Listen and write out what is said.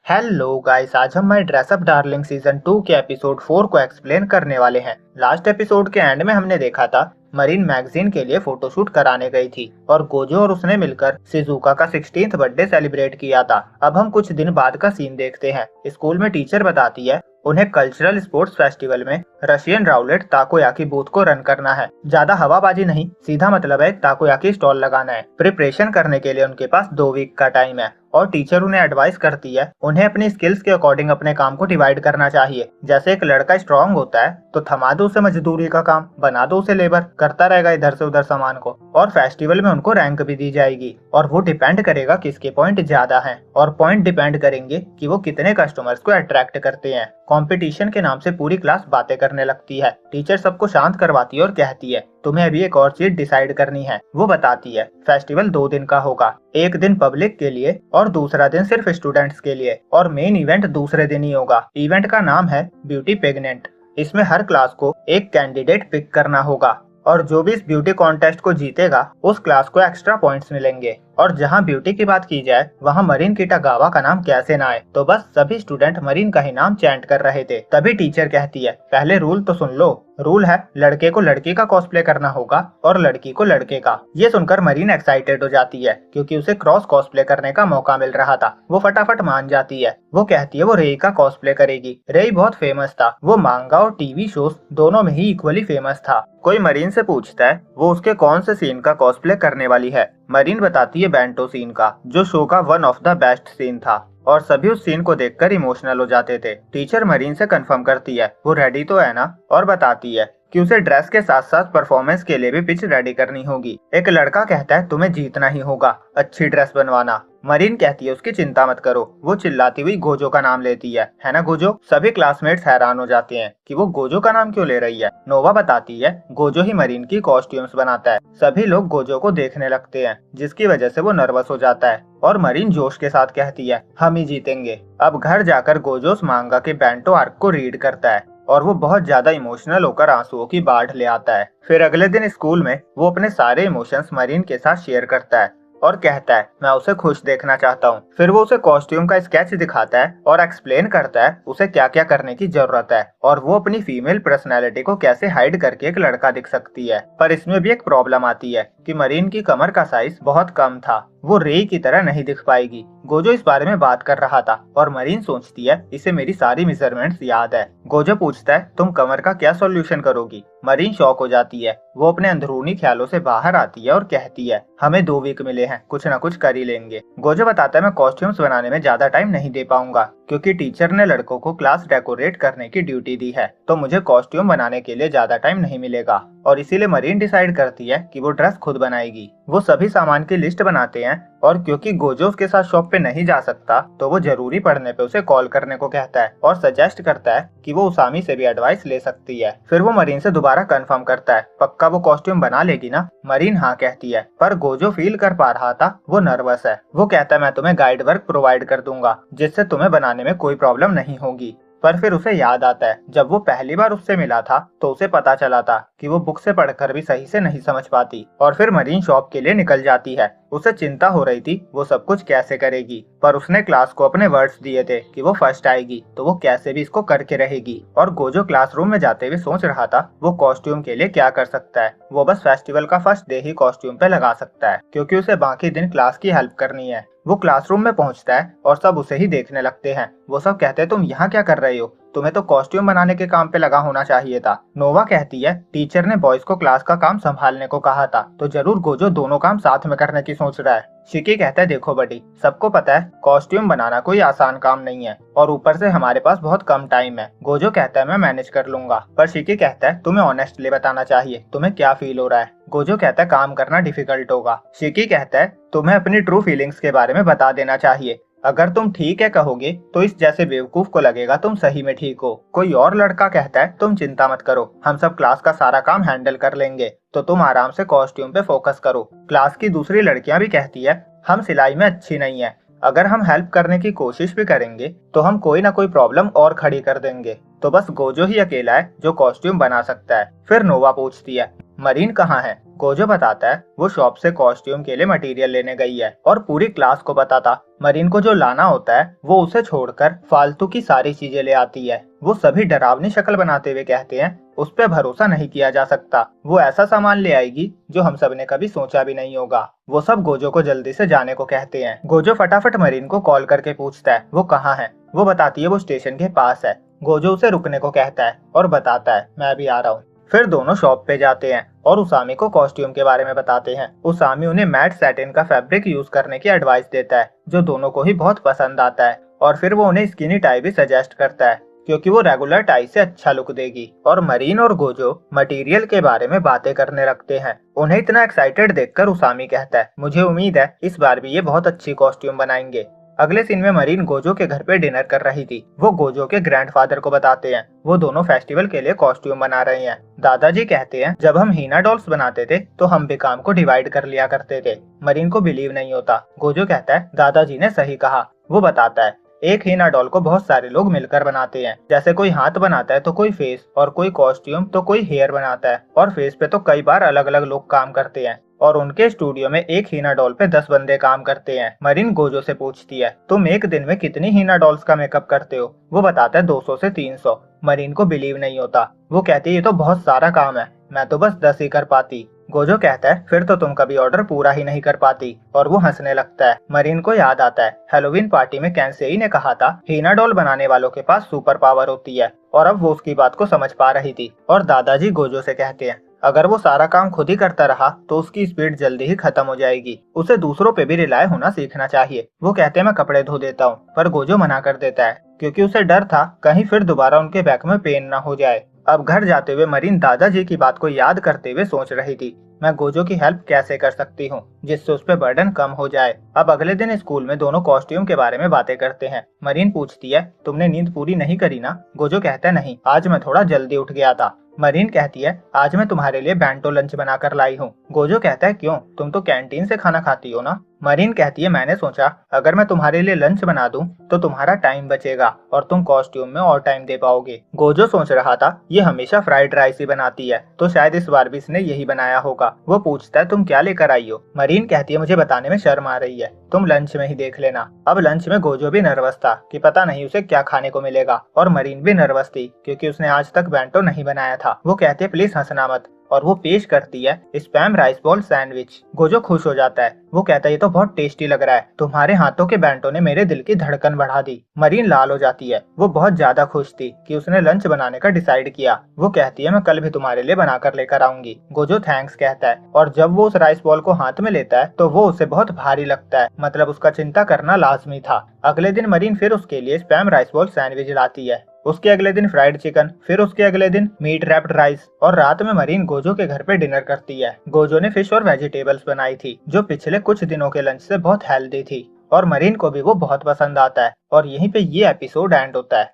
Hello guys, आज हम my dress up darling season 2 के एपिसोड 4 को एक्सप्लेन करने वाले हैं। लास्ट एपिसोड के एंड में हमने देखा था मरीन मैगजीन के लिए फोटोशूट कराने गई थी और गोजो और उसने मिलकर शिजुका का 16th बर्थडे सेलिब्रेट किया था। अब हम कुछ दिन बाद का सीन देखते हैं। स्कूल में टीचर बताती है उन्हें कल्चरल स्पोर्ट्स फेस्टिवल में रशियन राउलेट ताकोयाकी बूथ को रन करना है। ज्यादा हवाबाजी नहीं, सीधा मतलब है ताकोयाकी स्टॉल लगाना है। प्रिपरेशन करने के लिए उनके पास 2 वीक का टाइम है और टीचर उन्हें एडवाइस करती है उन्हें अपनी स्किल्स के अकॉर्डिंग अपने काम को डिवाइड करना चाहिए। जैसे एक लड़का स्ट्रांग होता है तो थमा दो उसे मजदूरी का काम, बना दो उसे लेबर, करता रहेगा इधर से उधर सामान को। और फेस्टिवल में उनको रैंक भी दी जाएगी और वो डिपेंड करेगा किसके पॉइंट ज्यादा हैं और पॉइंट डिपेंड करेंगे कि वो कितने कस्टमर्स को अट्रैक्ट करते हैं। कंपटीशन के नाम से पूरी क्लास बातें करने लगती है। टीचर सबको शांत करवाती है और कहती है तुम्हें अभी एक और चीज डिसाइड करनी है। वो बताती है फेस्टिवल 2 दिन का होगा, एक दिन पब्लिक के लिए और दूसरा दिन सिर्फ स्टूडेंट्स के लिए, और मेन इवेंट दूसरे दिन ही होगा। इवेंट का नाम है ब्यूटी पेगनेंट। इसमें हर क्लास को एक कैंडिडेट पिक करना होगा और जो भी इस ब्यूटी कॉन्टेस्ट को जीतेगा उस क्लास को एक्स्ट्रा पॉइंट्स मिलेंगे। और जहाँ ब्यूटी की बात की जाए वहाँ मरीन किटागावा का नाम कैसे ना आए, तो बस सभी स्टूडेंट मरीन का ही नाम चैंट कर रहे थे। तभी टीचर कहती है पहले रूल तो सुन लो। रूल है लड़के को लड़की का कॉस्प्ले करना होगा और लड़की को लड़के का। ये सुनकर मरीन एक्साइटेड हो जाती है क्योंकि उसे क्रॉस कॉस्प्ले करने का मौका मिल रहा था। वो फटाफट मान जाती है। वो कहती है वो रेई का कॉस्प्ले करेगी। रेई बहुत फेमस था, वो मांगा और टीवी शोज दोनों में ही इक्वली फेमस था। कोई मरीन से पूछता है वो उसके कौन से सीन का कॉस्प्ले करने वाली है। मरीन बताती है बेंटो सीन का, जो शो का one of the best scene था और सभी उस सीन को देखकर इमोशनल हो जाते थे। टीचर मरीन से कंफर्म करती है वो रेडी तो है ना, और बताती है कि उसे ड्रेस के साथ साथ परफॉर्मेंस के लिए भी पिच रेडी करनी होगी। एक लड़का कहता है तुम्हें जीतना ही होगा, अच्छी ड्रेस बनवाना। मरीन कहती है उसकी चिंता मत करो। वो चिल्लाती हुई गोजो का नाम लेती है ना गोजो। सभी क्लासमेट्स हैरान हो जाते हैं कि वो गोजो का नाम क्यों ले रही है। नोवा बताती है गोजो ही मरीन की कॉस्ट्यूम्स बनाता है। सभी लोग गोजो को देखने लगते हैं जिसकी वजह से वो नर्वस हो जाता है और मरीन जोश के साथ कहती है हम ही जीतेंगे। अब घर जाकर गोजो उस मांगा के बेंटो आर्क को रीड करता है और वो बहुत ज्यादा इमोशनल होकर आंसुओं की बाढ़ ले आता है। फिर अगले दिन स्कूल में वो अपने सारे इमोशंस मरीन के साथ शेयर करता है और कहता है मैं उसे खुश देखना चाहता हूँ। फिर वो उसे कॉस्ट्यूम का स्केच दिखाता है और एक्सप्लेन करता है उसे क्या क्या करने की जरूरत है और वो अपनी फीमेल पर्सनैलिटी को कैसे हाइड करके एक लड़का दिख सकती है। पर इसमें भी एक प्रॉब्लम आती है कि मरीन की कमर का साइज बहुत कम था, वो रेई की तरह नहीं दिख पाएगी। गोजो इस बारे में बात कर रहा था और मरीन सोचती है इसे मेरी सारी मेजरमेंट्स याद है। गोजो पूछता है तुम कमर का क्या सॉल्यूशन करोगी। मरीन शॉक हो जाती है। वो अपने अंदरूनी ख्यालों से बाहर आती है और कहती है हमें 2 वीक मिले हैं, कुछ न कुछ कर ही लेंगे। गोजो बताता है मैं कॉस्ट्यूम्स बनाने में ज्यादा टाइम नहीं दे पाऊंगा क्योंकि टीचर ने लड़कों को क्लास डेकोरेट करने की ड्यूटी दी है, तो मुझे कॉस्ट्यूम बनाने के लिए ज्यादा टाइम नहीं मिलेगा। और इसीलिए मरीन डिसाइड करती है कि वो ड्रेस खुद बनाएगी। वो सभी सामान की लिस्ट बनाते हैं और क्योंकि गोजो उसके साथ शॉप पे नहीं जा सकता तो वो जरूरी पड़ने पे उसे कॉल करने को कहता है और सजेस्ट करता है कि वो उसामी से भी एडवाइस ले सकती है। फिर वो मरीन से दोबारा कंफर्म करता है पक्का वो कॉस्ट्यूम बना लेगी ना। मरीन हाँ कहती है, पर गोजो फील कर पा रहा था वो नर्वस है। वो कहता है मैं तुम्हें गाइड वर्क प्रोवाइड कर दूंगा जिससे तुम्हें बनाने में कोई प्रॉब्लम नहीं होगी। पर फिर उसे याद आता है जब वो पहली बार उससे मिला था तो उसे पता चला था कि वो बुक से पढ़कर भी सही से नहीं समझ पाती। और फिर मरीन शॉप के लिए निकल जाती है। उसे चिंता हो रही थी वो सब कुछ कैसे करेगी, पर उसने क्लास को अपने वर्ड्स दिए थे कि वो फर्स्ट आएगी तो वो कैसे भी इसको करके रहेगी। और गोजो क्लासरूम में जाते हुए सोच रहा था वो कॉस्ट्यूम के लिए क्या कर सकता है। वो बस फेस्टिवल का फर्स्ट डे ही कॉस्ट्यूम पे लगा सकता है क्योंकि उसे बाकी दिन क्लास की हेल्प करनी है। वो क्लासरूम में पहुंचता है और सब उसे ही देखने लगते हैं। वो सब कहते हैं तुम यहाँ क्या कर रहे हो, तुम्हें तो कॉस्ट्यूम बनाने के काम पे लगा होना चाहिए था। नोवा कहती है टीचर ने बॉयज को क्लास का काम संभालने को कहा था तो जरूर गोजो दोनों काम साथ में करने की सोच रहा है। शिकी कहता है देखो बडी, सबको पता है कॉस्ट्यूम बनाना कोई आसान काम नहीं है और ऊपर से हमारे पास बहुत कम टाइम है। गोजो कहता है मैं मैनेज कर लूंगा, पर शिकी कहता है तुम्हें ऑनेस्टली बताना चाहिए तुम्हें क्या फील हो रहा है। गोजो कहता है काम करना डिफिकल्ट होगा। शिकी कहता है तुम्हें अपनी ट्रू फीलिंग्स के बारे में बता देना चाहिए, अगर तुम ठीक है कहोगे तो इस जैसे बेवकूफ को लगेगा तुम सही में ठीक हो। कोई और लड़का कहता है तुम चिंता मत करो, हम सब क्लास का सारा काम हैंडल कर लेंगे, तो तुम आराम से कॉस्ट्यूम पे फोकस करो। क्लास की दूसरी लड़कियां भी कहती है हम सिलाई में अच्छी नहीं है, अगर हम हेल्प करने की कोशिश भी करेंगे तो हम कोई ना कोई प्रॉब्लम और खड़ी कर देंगे, तो बस गोजो ही अकेला है जो कॉस्ट्यूम बना सकता है। फिर नोवा पूछती है मरीन कहाँ है? गोजो बताता है वो शॉप से कॉस्ट्यूम के लिए मटेरियल लेने गई है और पूरी क्लास को बताता मरीन को जो लाना होता है वो उसे छोड़कर फालतू की सारी चीजें ले आती है। वो सभी डरावनी शक्ल बनाते हुए कहते हैं उस पे भरोसा नहीं किया जा सकता, वो ऐसा सामान ले आएगी जो हम सब ने कभी सोचा भी नहीं होगा। वो सब गोजो को जल्दी से जाने को कहते हैं। गोजो फटाफट मरीन को कॉल करके पूछता है वो कहाँ है। वो बताती है वो स्टेशन के पास है। गोजो उसे रुकने को कहता है और बताता है मैं भी आ रहा हूँ। फिर दोनों शॉप पे जाते हैं और उसामी को कॉस्ट्यूम के बारे में बताते हैं। उसामी उन्हें मैट सैटिन का फैब्रिक यूज करने की एडवाइस देता है जो दोनों को ही बहुत पसंद आता है और फिर वो उन्हें स्किनी टाई भी सजेस्ट करता है क्योंकि वो रेगुलर टाई से अच्छा लुक देगी। और मरीन और गोजो मटेरियल के बारे में बातें करने लगते हैं। उन्हें इतना एक्साइटेड देखकर उसामी कहता है मुझे उम्मीद है इस बार भी ये बहुत अच्छी कॉस्ट्यूम बनाएंगे। अगले सीन में मरीन गोजो के घर पे डिनर कर रही थी। वो गोजो के ग्रैंडफादर को बताते हैं वो दोनों फेस्टिवल के लिए कॉस्ट्यूम बना रहे हैं। दादाजी कहते हैं जब हम हीना डॉल्स बनाते थे तो हम भी काम को डिवाइड कर लिया करते थे। मरीन को बिलीव नहीं होता। गोजो कहता है दादाजी ने सही कहा। वो बताता है एक हीना डॉल को बहुत सारे लोग मिलकर बनाते हैं, जैसे कोई हाथ बनाता है तो कोई फेस, और कोई कॉस्ट्यूम तो कोई हेयर बनाता है, और फेस पे तो कई बार अलग अलग लोग काम करते हैं। और उनके स्टूडियो में एक हीना डॉल पे 10 बंदे काम करते हैं। मरीन गोजो से पूछती है तुम एक दिन में कितनी हीना डॉल्स का मेकअप करते हो? वो बताता है 200 से 300। मरीन को बिलीव नहीं होता। वो कहती है ये तो बहुत सारा काम है, मैं तो बस 10 ही कर पाती। गोजो कहता है फिर तो तुम कभी ऑर्डर पूरा ही नहीं कर पाती, और वो हंसने लगता है। मरीन को याद आता है हैलोवीन पार्टी में कैंसेई ने कहा था हीना डॉल बनाने वालों के पास सुपर पावर होती है, और अब वो उसकी बात को समझ पा रही थी। और दादाजी गोजो से कहते हैं अगर वो सारा काम खुद ही करता रहा तो उसकी स्पीड जल्दी ही खत्म हो जाएगी, उसे दूसरों पे भी रिलाय होना सीखना चाहिए। वो कहते हैं मैं कपड़े धो देता हूँ, पर गोजो मना कर देता है क्योंकि उसे डर था कहीं फिर दोबारा उनके बैक में पेन न हो जाए। अब घर जाते हुए मरीन दादाजी की बात को याद करते हुए सोच रही थी मैं गोजो की हेल्प कैसे कर सकती हूँ जिससे उस पर बर्डन कम हो जाए। अब अगले दिन स्कूल में दोनों कॉस्ट्यूम के बारे में बातें करते हैं। मरीन पूछती है तुमने नींद पूरी नहीं करी ना? गोजो कहता है नहीं, आज मैं थोड़ा जल्दी उठ गया था। मरीन कहती है आज मैं तुम्हारे लिए बैंटो लंच बनाकर लाई हूँ। गोजो कहता है क्यों, तुम तो कैंटीन से खाना खाती हो ना? मरीन कहती है मैंने सोचा अगर मैं तुम्हारे लिए लंच बना दूं तो तुम्हारा टाइम बचेगा और तुम कॉस्ट्यूम में और टाइम दे पाओगे। गोजो सोच रहा था ये हमेशा फ्राइड राइस ही बनाती है तो शायद इस बार भी इसने यही बनाया होगा। वो पूछता है तुम क्या लेकर आई हो? मरीन कहती है मुझे बताने में शर्म आ रही है, तुम लंच में ही देख लेना। अब लंच में गोजो भी नर्वस था कि पता नहीं उसे क्या खाने को मिलेगा, और मरीन भी नर्वस थी क्योंकि उसने आज तक बैंटो नहीं बनाया था। वो कहती है प्लीज हंसना मत, और वो पेश करती है spam rice ball sandwich. Gojo खुश हो जाता है। वो कहता है ये तो बहुत टेस्टी लग रहा है, तुम्हारे हाथों के बैंटो ने मेरे दिल की धड़कन बढ़ा दी। मरीन लाल हो जाती है। वो बहुत ज्यादा खुश थी कि उसने लंच बनाने का डिसाइड किया। वो कहती है मैं कल भी तुम्हारे लिए बनाकर लेकर आऊंगी। गोजो थैंक्स कहता है, और जब वो उस राइस बॉल को हाथ में लेता है तो वो उसे बहुत भारी लगता है, मतलब उसका चिंता करना लाजमी था। अगले दिन मरीन फिर उसके लिए स्पैम राइस बॉल सैंडविच लाती है। उसके अगले दिन फ्राइड चिकन, फिर उसके अगले दिन मीट रैप्ड राइस, और रात में मरीन गोजो के घर पे डिनर करती है। गोजो ने फिश और वेजिटेबल्स बनाई थी जो पिछले कुछ दिनों के लंच से बहुत हेल्दी थी, और मरीन को भी वो बहुत पसंद आता है। और यहीं पे ये एपिसोड एंड होता है।